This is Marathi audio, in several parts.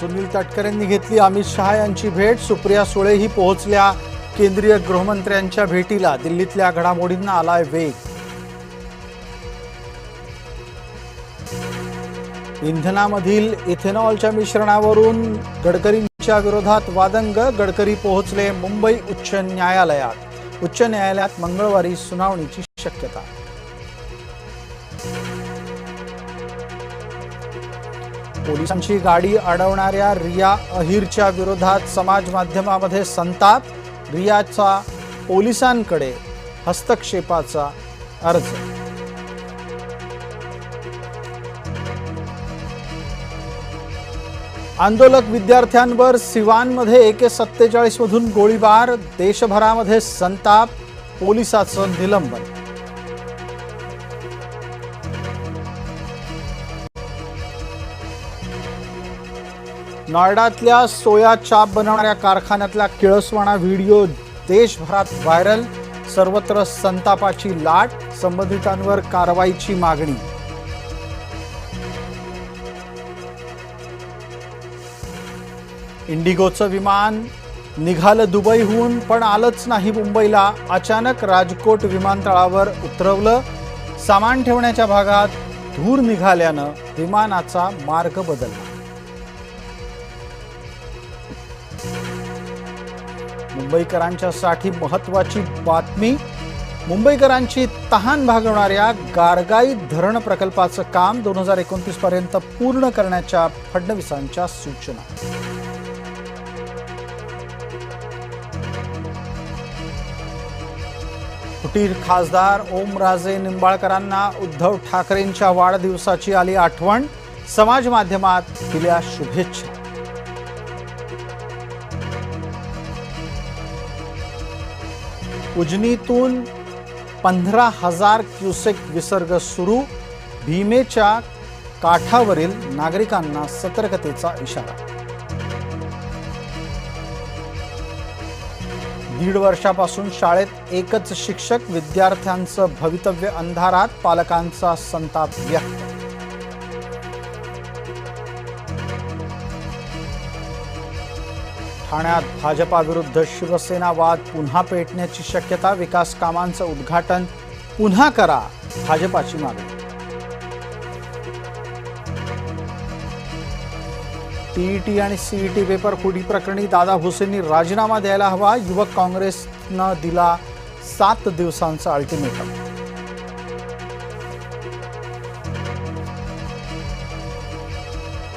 सुनील तटकरेंनी घेतली अमित शहा यांची भेट। सुप्रिया सुळेही पोहोचल्या केंद्रीय गृहमंत्र्यांच्या भेटीला। दिल्लीतल्या घडामोडींना आलाय वेग। इंधनामधील इथेनॉलच्या मिश्रणावरून गडकरींच्या विरोधात वादंग। गडकरी पोहोचले मुंबई उच्च न्यायालयात। उच्च न्यायालयात मंगळवारी सुनावणीची शक्यता। पोलिसांची गाडी अडवणाऱ्या रिया अहिरच्या विरोधात समाज माध्यमामध्ये संताप। रियाचा पोलिसांकडे हस्तक्षेपाचा अर्ज। आंदोलक विद्यार्थ्यांवर सिवानमध्ये AK-47 मधून गोळीबार। देशभरामध्ये संताप। पोलिसाचं निलंबन। नोएडातल्या सोया चाप बनवणाऱ्या कारखान्यातला किळसवाणा व्हिडिओ देशभरात व्हायरल। सर्वत्र संतापाची लाट। संबंधितांवर कारवाईची मागणी। इंडिगोचं विमान निघालं दुबईहून पण आलंच नाही मुंबईला। अचानक राजकोट विमानतळावर उतरवलं। सामान ठेवण्याच्या भागात धूर निघाल्यानं विमानाचा मार्ग बदलला। मुंबईकरांच्यासाठी महत्त्वाची बातमी। मुंबईकरांची तहान भागवणाऱ्या गारगाई धरण प्रकल्पाचं काम 2029 पर्यंत पूर्ण करण्याच्या फडणवीसांच्या सूचना। फुटीर खासदार ओमराजे निंबाळकरांना उद्धव ठाकरेंच्या वाढदिवसाची आली आठवण। समाज माध्यमात दिल्या शुभेच्छा। उजनीतून 15,000 क्युसेक विसर्ग सुरू। भीमेच्या काठावरील नागरिकांना सतर्कतेचा इशारा। 1.5 वर्षापासून शाळेत एकच शिक्षक। विद्यार्थ्यांचं भवितव्य अंधारात। पालकांचा संताप व्यक्त। ठाण्यात भाजपा विरुद्ध शिवसेना वाद पुन्हा पेटण्याची शक्यता। विकास कामांचं उद्घाटन पुन्हा करा, भाजपाची मागणी। टीईटी आणि सीईटी पेपर फुटी प्रकरणी दादा भुसेंनी राजीनामा द्यायला हवा। युवक काँग्रेसनं दिला 7 दिवसांचा अल्टिमेटम।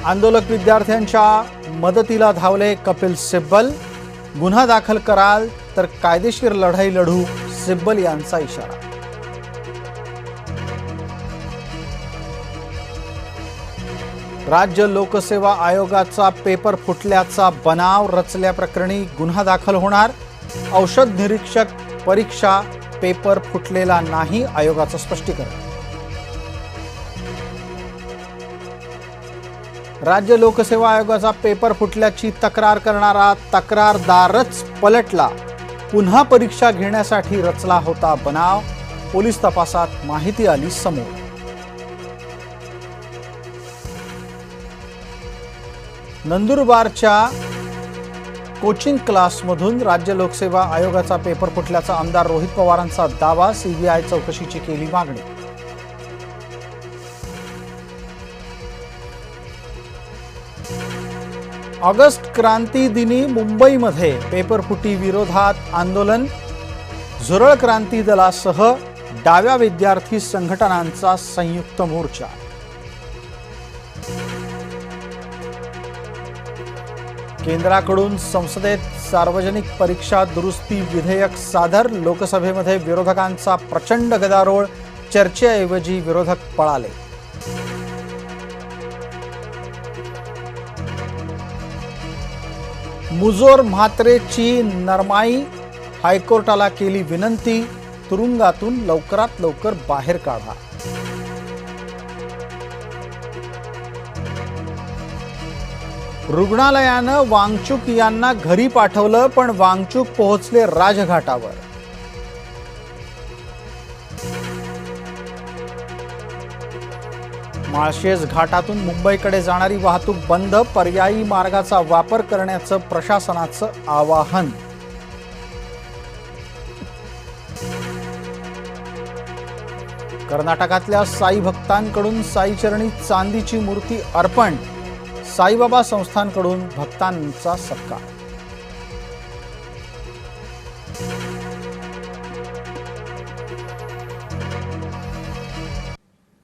आंदोलक विद्यार्थ्यांच्या मदतीला धावले कपिल सिब्बल। गुन्हा दाखल कराल तर कायदेशीर लढाई लढू, सिब्बल यांचा इशारा। राज्य लोकसेवा आयोगाचा पेपर फुटल्याचा बनाव रचल्याप्रकरणी गुन्हा दाखल होणार। औषध निरीक्षक परीक्षा पेपर फुटलेला नाही, आयोगाचं स्पष्टीकरण। राज्य लोकसेवा आयोगाचा पेपर फुटल्याची तक्रार करणारा तक्रारदारच पलटला। पुन्हा परीक्षा घेण्यासाठी रचला होता बनाव। पोलीस तपासात माहिती आली समोर। नंदुरबारच्या कोचिंग क्लासमधून राज्य लोकसेवा आयोगाचा पेपर फुटल्याचा आमदार रोहित पवारांचा दावा। सीबीआय चौकशीची केली मागणी। ऑगस्ट क्रांती दिनी मुंबईमध्ये पेपरफुटी विरोधात आंदोलन। झुरळ क्रांती दलासह डाव्या विद्यार्थी संघटनांचा संयुक्त मोर्चा। केंद्राकडून संसदेत सार्वजनिक परीक्षा दुरुस्ती विधेयक सादर। लोकसभेमध्ये विरोधकांचा प्रचंड गदारोळ। चर्चेऐवजी विरोधक पळाले। मुजोर म्हात्रेची नरमाई। हायकोर्टाला केली विनंती। तुरुंगातून लवकरात लवकर बाहेर काढा। रुग्णालयानं वांगचुक यांना घरी पाठवलं, पण वांगचुक पोहोचले राजघाटावर। माळशेज घाटातून मुंबईकडे जाणारी वाहतूक बंद, पर्यायी मार्गाचा वापर करण्याचं प्रशासनाचं आवाहन. कर्नाटकातल्या साई भक्तांकडून साईचरणी चांदीची मूर्ती अर्पण, साईबाबा संस्थानकडून भक्तांचा सत्कार.